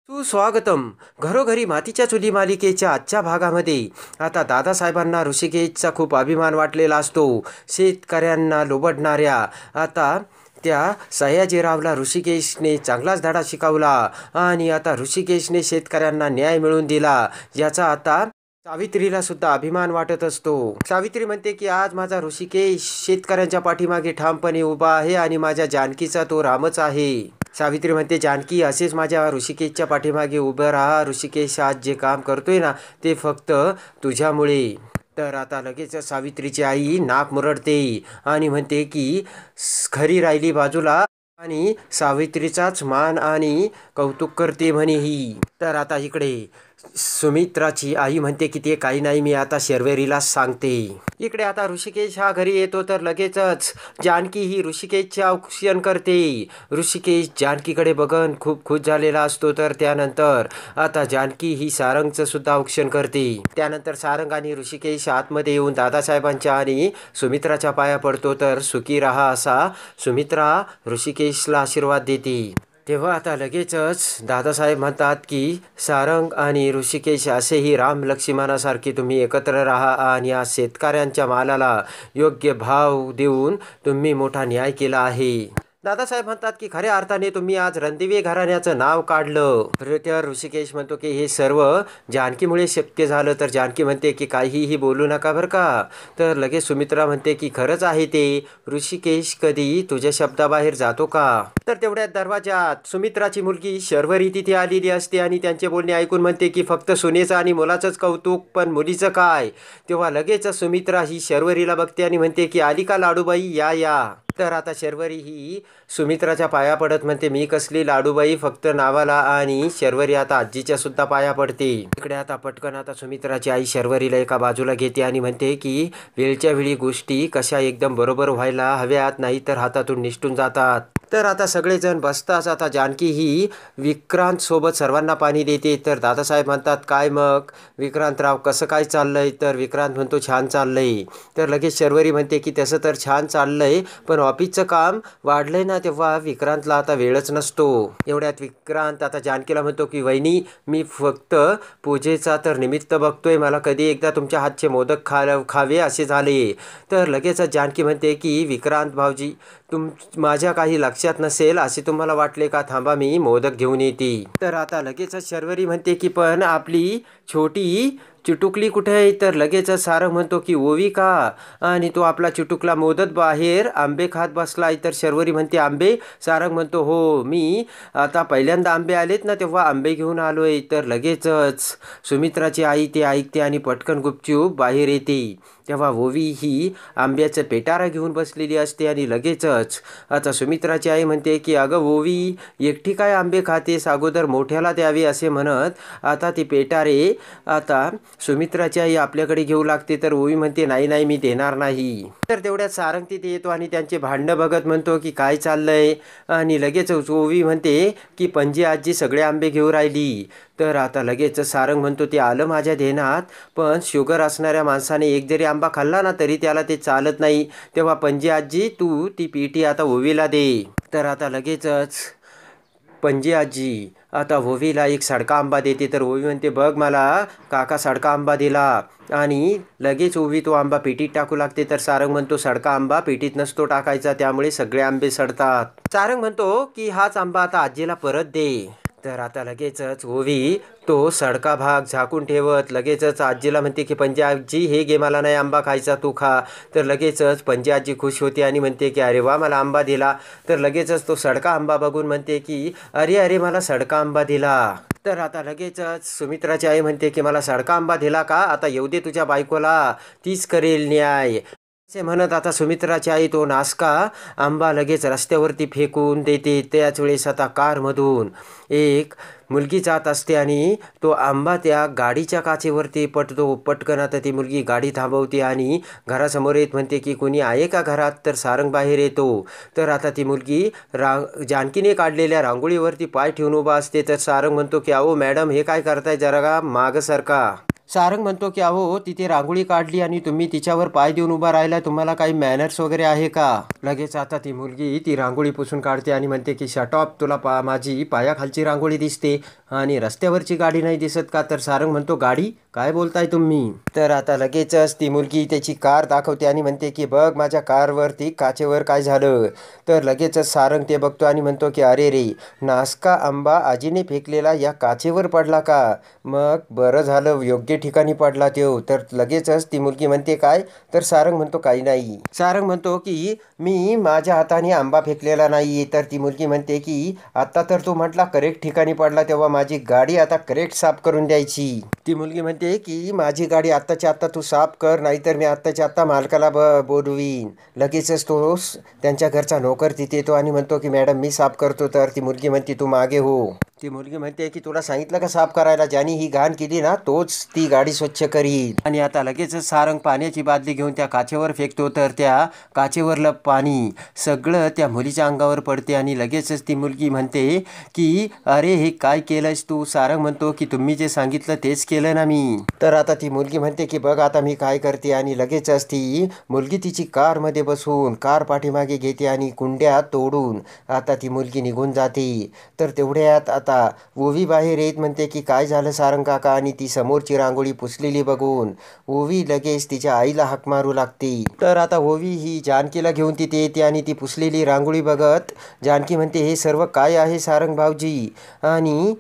सुस्वागतम. घरोघरी मातीच्या चुली मालिकेच्या आजच्या भागामध्ये आता दादासाहेबांना ऋषिकेशचा खूप अभिमान वाटलेला असतो. शेतकऱ्यांना लुबाडणाऱ्या आता त्या सयाजीरावला ऋषिकेशने चांगलाच धडा शिकवला आणि आता ऋषिकेशने शेतकऱ्यांना न्याय मिळवून दिला, याचा आता सावित्रीला सुद्धा अभिमान वाटत असतो. सावित्री म्हणते की आज माझा ऋषिकेश शेतकऱ्यांच्या पाठीमागे ठामपणे उभा आहे आणि माझ्या जानकीचा तो रामच आहे. सावित्री म्हणते, जानकी असेच माझ्या ऋषिकेशच्या पाठीमागे उभं राहा. ऋषिकेश आज जे काम करतोय ना ते फक्त तुझ्यामुळे. तर आता लगेच सावित्रीची आई नाक मुरडते आणि म्हणते की खरी राहिली बाजूला आणि सावित्रीचाच मान आणि कौतुक करते म्हणे ही. तर आता इकडे सुमित्राची आई म्हणते की ते काही नाही, मी आता शर्वरीला सांगते. इकडे आता ऋषिकेश हा घरी येतो तर लगेचच जानकी ही ऋषिकेशचे औक्षण करते. ऋषिकेश जानकीकडे बघून खूप खुश झालेला असतो. तर त्यानंतर आता जानकी ही सारंगचं सुद्धा औक्षण करते. त्यानंतर सारंग आणि ऋषिकेश आतमध्ये येऊन दादासाहेबांच्या आणि सुमित्राच्या पाया पडतो. तर सुखी राहा असा सुमित्रा ऋषिकेशला आशीर्वाद देते. तेव्हा आता लगेचच दादासाहेब म्हणतात की सारंग आणि ऋषिकेश असेही राम लक्ष्मणासारखे तुम्ही एकत्र राहा आणि या शेतकऱ्यांच्या मालाला योग्य भाव देऊन तुम्ही मोठा न्याय केला आहे. दादासाहेब म्हणतात की खऱ्या अर्थाने तुम्ही आज रणदिवे घराण्याचं नाव काढलं. तर ऋषिकेश म्हणतो की हे सर्व जानकीमुळे शक्य झालं. तर जानकी म्हणते की काहीही बोलू नका बरं का. तर लगेच सुमित्रा म्हणते की खरंच आहे ते. ऋषिकेश कधी तुझ्या शब्दाबाहेर जातो का. तर तेवढ्यात दरवाजात सुमित्राची मुलगी शर्वरी तिथे आलेली असते आणि त्यांचे बोलणे ऐकून म्हणते की फक्त सुनेचं आणि मुलाचंच कौतुक, पण मुलीचं काय. तेव्हा लगेच सुमित्रा ही शर्वरीला बघते आणि म्हणते की आली का लाडूबाई, या या. तर आता शर्वरी ही सुमित्राच्या पाया पडत म्हणते मी कसली लाडूबाई, फक्त नावाला. आणि शर्वरी आता आजीच्या सुद्धा पाया पडते. इकडे आता पटकन आता सुमित्राची आई शर्वरीला एका बाजूला घेते आणि म्हणते की वेळच्या वेळी गोष्टी कशा एकदम बरोबर व्हायला हव्यात, नाही तर हातातून निसटून जातात. तर आता सगळेजण बसताच आता जानकी ही विक्रांत सोबत सर्वांना पाणी देते. तर दादासाहेब म्हणतात काय मग विक्रांतराव कसं काय चाललंय. तर विक्रांत म्हणतो छान चाललंय. तर लगेच शर्वरी म्हणते की तसं तर छान चाललंय, पण ऑफिसचं काम वाढलंय ना, तेव्हा विक्रांतला आता वेळच नसतो. एवढ्यात विक्रांत आता जानकीला म्हणतो की वहिनी मी फक्त पूजेचा तर निमित्त बघतोय, मला कधी एकदा तुमच्या हातचे मोदक खावे असे झाले. तर लगेच जानकी म्हणते की विक्रांत भाऊजी माझ्या काही लक्षात नसेल असे तुम्हाला वाटले का, थांबा मी मोदक घेऊन येते. तर आता लगेचच शर्वरी म्हणते की पण आपली छोटी चिटुकली कुठे आहे. तर लगेचच सारंग म्हणतो की ओवी का, आणि तो आपला चिटुकला मोदत बाहेर आंबे खात बसलाय. तर शर्वरी म्हणते आंबे. सारंग म्हणतो हो, मी आता पहिल्यांदा आंबे आलेत ना तेव्हा आंबे घेऊन आलोय. तर लगेचच सुमित्राची आई ते ऐकते आणि पटकन गुपचूप बाहेर येते. तेव्हा ओवी ही आंब्याचं पेटारा घेऊन बसलेली असते आणि लगेचच आता सुमित्राची आई म्हणते की अगं ओवी एकटी काय आंबे खातेस, अगोदर मोठ्याला द्यावे असे म्हणत आता ती पेटारे आता सुमित्राची आई आपल्याकडे घेऊ लागते. तर ओवी म्हणते नाही नाही मी देणार नाही. तर तेवढ्यात सारंग तिथे येतो आणि त्यांचे भांडणं बघत म्हणतो की काय चाललंय. आणि लगेच ओवी म्हणते की पणजी आजी सगळे आंबे घेऊ राहिली. तर आता लगेच सारंग म्हणतो ते आलं माझ्या ध्यानात, पण शुगर असणाऱ्या माणसाने एक जरी आंबा खाल्ला ना तरी त्याला ते चालत नाही. तेव्हा पणजी आजी तू ती पेटी आता ओवीला दे. तर आता लगेचच पणजी आजी आता ओवीला एक सडका आंबा देते. तर ओवी म्हणते बघ मला काका सडका आंबा दिला, आणि लगेच ओवी तो आंबा पेटीत टाकू लागते. तर सारंग म्हणतो सडका आंबा पेटीत नसतो टाकायचा, त्यामुळे सगळे आंबे सडतात. सारंग म्हणतो की हाच आंबा आता आजीला परत दे. तर आता लगेचच ओवी तो सडका भाग झाकून ठेवत लगेचच आजीला म्हणते की पंजी आजी हे घे, मला नाही आंबा खायचा, तू खा. तर लगेचच पंजी आजी खुश होते आणि म्हणते की अरे वा मला आंबा दिला. तर लगेचच तो सडका आंबा बघून म्हणते की अरे अरे मला सडका आंबा दिला. तर आता लगेचच सुमित्राची आई म्हणते की मला सडका आंबा दिला का, आता येऊ दे तुझ्या बायकोला, तीच करेल न्याय असे म्हणत आता सुमित्राची आई तो नासका आंबा लगेच रस्त्यावरती फेकून देते. त्याच वेळेस आता कारमधून एक मुलगी जात असते आणि तो आंबा त्या गाडीच्या काचेवरती पडतो. पटकन आता ती मुलगी गाडी थांबवते आणि घरासमोर येत म्हणते की कोणी आहे का घरात. तर सारंग बाहेर येतो. तर आता ती मुलगी जानकीने काढलेल्या रांगोळीवरती पाय ठेवून उभा असते. तर सारंग म्हणतो की अहो मॅडम हे काय करताय, जरा का मागं सरका. सारंग म्हणतो की अहो तिथे रांगोळी काढली आणि तुम्ही तिच्यावर पाय देऊन उभा राहिला, तुम्हाला काही मॅनर्स वगैरे आहे का? लगेच आता ती मुलगी ती रांगोळी पुसून काढते आणि म्हणते की शटॉप, तुला माझी पायाखालची रांगोळी दिसते आणि रस्त्यावरची गाडी नाही दिसत का? तर सारंग म्हणतो गाडी काय बोलताय तुम्ही? तर आता लगेचच ती मुलगी त्याची कार दाखवते आणि म्हणते की बघ माझ्या कारवरती काचेवर काय झालं. तर लगेचच सारंग ते बघतो आणि म्हणतो की अरे रे, नासका आंबा आजीने फेकलेला या काचेवर पडला का? मग बरं झालं, योग्य ठिकाणी पडला तो. तर लगेचच ती मुलगी म्हणते काय? तर सारंग म्हणतो काही नाही. सारंग म्हणतो की मी माझ्या हाताने आंबा फेकलेला नाही. तर ती मुलगी म्हणते की आता तर तू म्हटला करेक्ट ठिकाणी पडला, तेव्हा माझी गाडी आता करेक्ट साफ करून द्यायची. ती मुलगी म्हणते की माझी गाडी आत्ताच्या आत्ता तू साफ कर, नाहीतर मी आत्ताच्या आत्ता मालकाला बोलवीन. लगेचच तो त्यांच्या घरचा नोकर तिथे येतो आणि म्हणतो की मॅडम मी साफ करतो. तर ती मुलगी म्हणते तू मागे हो. ती मुलगी म्हणते की तुला सांगितलं का साफ करायला? ज्याने ही घाण केली ना तोच ती गाडी स्वच्छ करील. आणि आता लगेचच सारंग पाण्याची बादली घेऊन त्या काचेवर फेकतो. तर त्या काचेवरलं पाणी सगळं त्या मुलीच्या अंगावर पडते आणि लगेचच ती मुलगी म्हणते की अरे हे काय केलंयस तू? सारंग म्हणतो की तुम्ही जे सांगितलं तेच केलं ना मी. तर आता ती मुलगी म्हणते की बघ आता मी काय करते. आणि लगेचच ती मुलगी तिची कारमध्ये बसून कार पाठीमागे घेते आणि कुंड्या तोडून आता ती मुलगी निघून जाते. तर तेवढ्यात आता ओवी बाहेर येत म्हणते की काय झालं सारंग काका? आणि ती समोरची रांगोळी पुसलेली बघून ओवी लगेच तिच्या आईला हाक मारू लागते. तर आता ओवी ही जानकीला घेऊन तिथे येते आणि ती पुसलेली रांगोळी बघत जानकी म्हणते हे सर्व काय आहे सारंग भाऊजी? आणि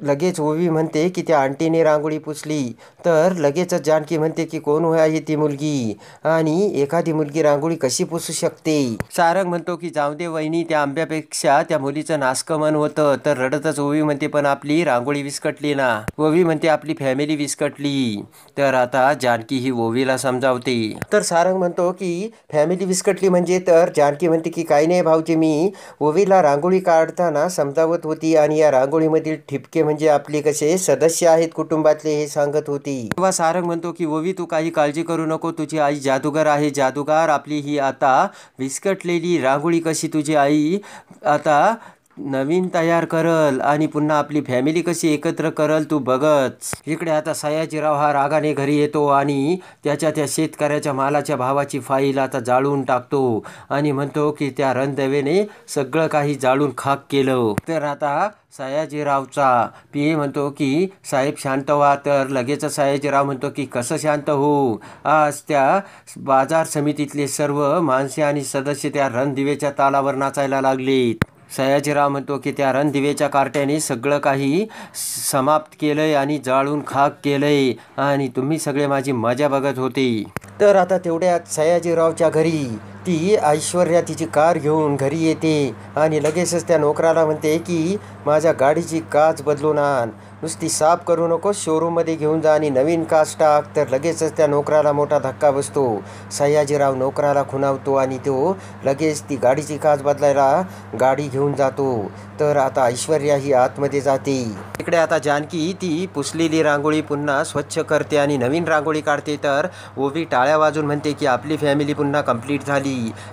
लगेच ओवी म्हणते की त्या आंटीने रांगोळी पुसली. तर लगेचच जानकी म्हणते की कोण आहे ती मुलगी आणि एखादी मुलगी रांगोळी कशी पुसू शकते? सारंग म्हणतो की जाऊ दे वहिनी, त्या आंब्यापेक्षा त्या मुलीचं नासकं मन होतं. तर रडतच ओवी म्हणते पण आपली रांगोळी विस्कटली ना. ओवी म्हणते आपली फॅमिली विस्कटली. तर आता जानकी ही ओवीला समजावते. तर सारंग म्हणतो की फॅमिली विस्कटली म्हणजे? तर जानकी म्हणते की काही नाही भाऊजी, मी ओवीला रांगोळी काढताना समजावत होती आणि या रांगोळीमधील ठिपके म्हणजे आपले कसे सदस्य आहेत कुटुंबातले हे सांगत होती. तेव्हा सारंग म्हणतो की ओवी तू काही काळजी करू नको, तुझी आई जादूगार आहे. जादूगार आपली ही आता विस्कटलेली रांगोळी कशी तुझी आई आता नवीन तयार करल आणि पुन्हा आपली फॅमिली कशी एकत्र करल तू बघच. इकडे आता सयाजीराव हा रागाने घरी येतो आणि त्या शेतकऱ्याच्या मालाच्या भावाची फाईल आता जाळून टाकतो आणि म्हणतो की त्या रणदेवेने सगळं काही जाळून खाक केलं. तर आता सयाजीरावचा पीए म्हणतो की साहेब शांत व्हा. तर लगेचच सयाजीराव म्हणतो की कसं शांत हो? आज त्या बाजार समितीतले सर्व माणसे आणि सदस्य त्या रणदिवेच्या तालावर नाचायला लागलेत. सयाजीराव म्हणतो की त्या रणदिवेच्या कार्ट्याने सगळं काही समाप्त केलंय आणि जाळून खाक केलंय आणि तुम्ही सगळे माझी मजा बघत होते. तर आता तेवढ्यात सयाजीरावच्या घरी ती ऐश्वर्या तिची कार घेऊन घरी येते आणि लगेचच त्या नोकराला म्हणते की माझ्या गाडीची काच बदलून आण, नुसती साफ करू नको, शोरूममध्ये घेऊन जा आणि नवीन काच टाक. तर लगेचच त्या नोकराला मोठा धक्का बसतो. सयाजीराव नोकराला खुणावतो आणि तो लगेच ती गाडीची काच बदलायला गाडी घेऊन जातो. तर आता ऐश्वर्या ही आतमध्ये जाते. इकडे आता जानकी ती पुसलेली रांगोळी पुन्हा स्वच्छ करते आणि नवीन रांगोळी काढते. तर ओवी टाळ्या वाजून म्हणते की आपली फॅमिली पुन्हा कंप्लीट झाली.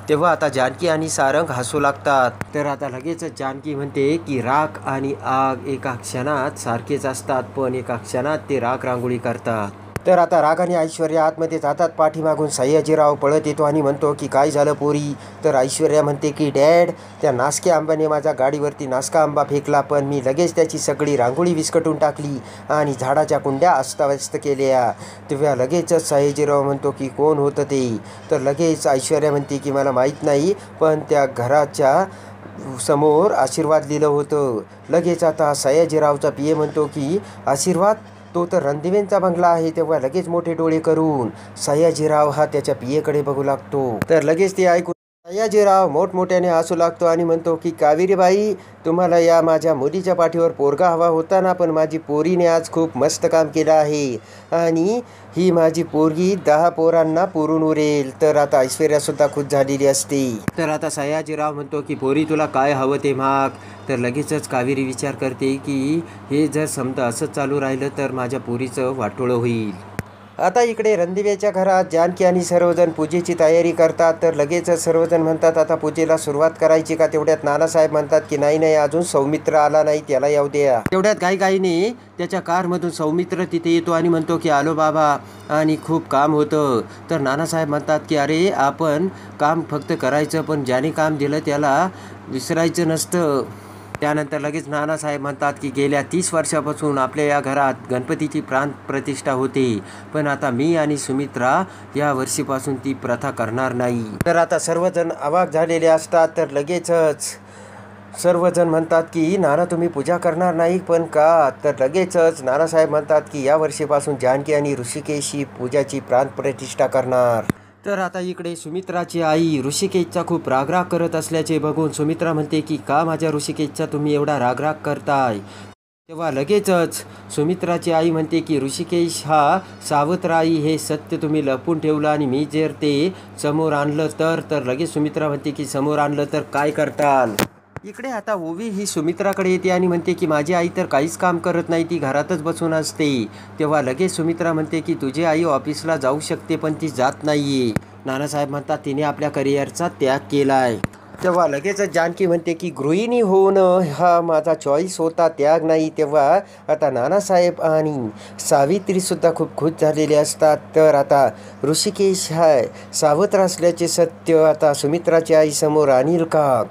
तेव्हा आता जानकी आणि सारंग हसू लागतात. तर आता लगेचच जानकी म्हणते की राख आणि आग एका क्षणात सारखेच असतात, पण एका क्षणात ते राख रांगोळी करतात. तर आता राग आणि ऐश्वर्या आतमध्ये जातात. पाठीमागून सयाजीराव पळत येतो आणि म्हणतो की काय झालं पोरी? तर ऐश्वर्या म्हणते की डॅड, त्या नासक्या आंब्याने माझ्या गाडीवरती नासका आंबा फेकला, पण मी लगेच त्याची सगळी रांगोळी विस्कटून टाकली आणि झाडाच्या कुंड्या अस्ताव्यस्त केल्या. तेव्हा लगेचच सयाजीराव म्हणतो की कोण होतं ते? तर लगेच ऐश्वर्या म्हणते की मला माहीत नाही, पण त्या घराच्या समोर आशीर्वाद लिहिलं होतं. लगेच आता सयाजीरावचा पीए म्हणतो की आशीर्वाद? तो तर रणदिवेंचा बंगला आहे. तेव्हा लगेच मोठे डोळे करून सयाजीराव हा त्याच्या पीएकडे बघू लागतो. तर लगेच ते ऐकून सयाजीराव मोठमोठ्याने हसू लागतो आणि म्हणतो की कावेरीबाई, तुम्हाला या माझ्या मुलीच्या पाठीवर पोरगा हवा होता ना, पण माझी पोरीने आज खूप मस्त काम केलं आहे आणि ही माझी पोरगी 10 पोरांना पुरून उरेल. तर आता ऐश्वर्यासुद्धा खुश झालेली असते. तर आता सयाजीराव म्हणतो की पोरी तुला काय हवं ते माग. तर लगेचच कावेरी विचार करते की हे जर समजा असंच चालू राहिलं तर माझ्या पोरीचं वाटोळं होईल. आता इकडे रणदिव्याच्या घरात जानकी आणि सर्वजण पूजेची तयारी करतात. तर लगेचच सर्वजण म्हणतात आता पूजेला सुरुवात करायची का. तेवढ्यात नानासाहेब म्हणतात की नाही नाही, अजून सौमित्र आला नाही, त्याला येऊ द्या. तेवढ्यात घाईघाईने त्याच्या कारमधून सौमित्र तिथे येतो आणि म्हणतो की आलो बाबा, आणि खूप काम होतं. तर नानासाहेब म्हणतात की अरे आपण काम फक्त करायचं, पण ज्याने काम दिलं त्याला विसरायचं नसतं. त्यानंतर लगेच नानासाहेब म्हणतात की गेल्या 30 वर्षापासून आपल्या या घरात गणपतीची प्राण प्रतिष्ठा होते, पण आता मी आणि सुमित्रा या वर्षीपासून ती प्रथा करणार नाही. तर आता सर्वजण अवाक झालेले असतात. तर लगेचच सर्वजण म्हणतात की नाना तुम्ही पूजा करणार नाही पण का. तर लगेचच नानासाहेब म्हणतात की या वर्षीपासून जानकी आणि ऋषिकेश ही पूजाची प्राणप्रतिष्ठा करणार. तर आता इकडे सुमित्राची आई ऋषिकेशचा खूप रागराग करत असल्याचे बघून सुमित्रा म्हणते की का माझ्या ऋषिकेशचा तुम्ही एवढा रागराग करताय. तेव्हा लगेचच सुमित्राची आई म्हणते की ऋषिकेश हा सावत्राई हे सत्य तुम्ही लपवून ठेवलं, आणि मी जर ते समोर आणलं तर लगेच सुमित्रा म्हणते की समोर आणलं तर काय करताल. इकडे आता ओवी ही सुमित्राकडे येते आणि म्हणते की माझी आई तर काहीच काम करत नाही, ती घरातच बसून असते. तेव्हा लगेच सुमित्रा म्हणते की तुझी आई ऑफिसला जाऊ शकते पण ती जात नाहीये. नानासाहेब म्हणतात तिने आपल्या करिअरचा त्याग केलाय. तेव्हा लगेचच जानकी म्हणते की गृहिणी होणं हा माझा चॉईस होता, त्याग नाही. तेव्हा आता नानासाहेब आणि सावित्रीसुद्धा खूप खुश झालेले असतात. तर आता ऋषिकेश हा सावत्र असल्याचे सत्य आता सुमित्राची आई समोर आणील का.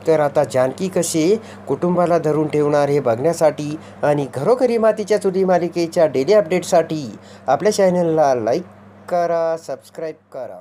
तर आता जानकी कशी कुटुंबाला धरून ठेवणार हे बघण्यासाठी आणि घरोघरी मातीच्या चुली मालिकेच्या डेली अपडेटसाठी आपल्या चॅनलला लाईक करा, सबस्क्राईब करा.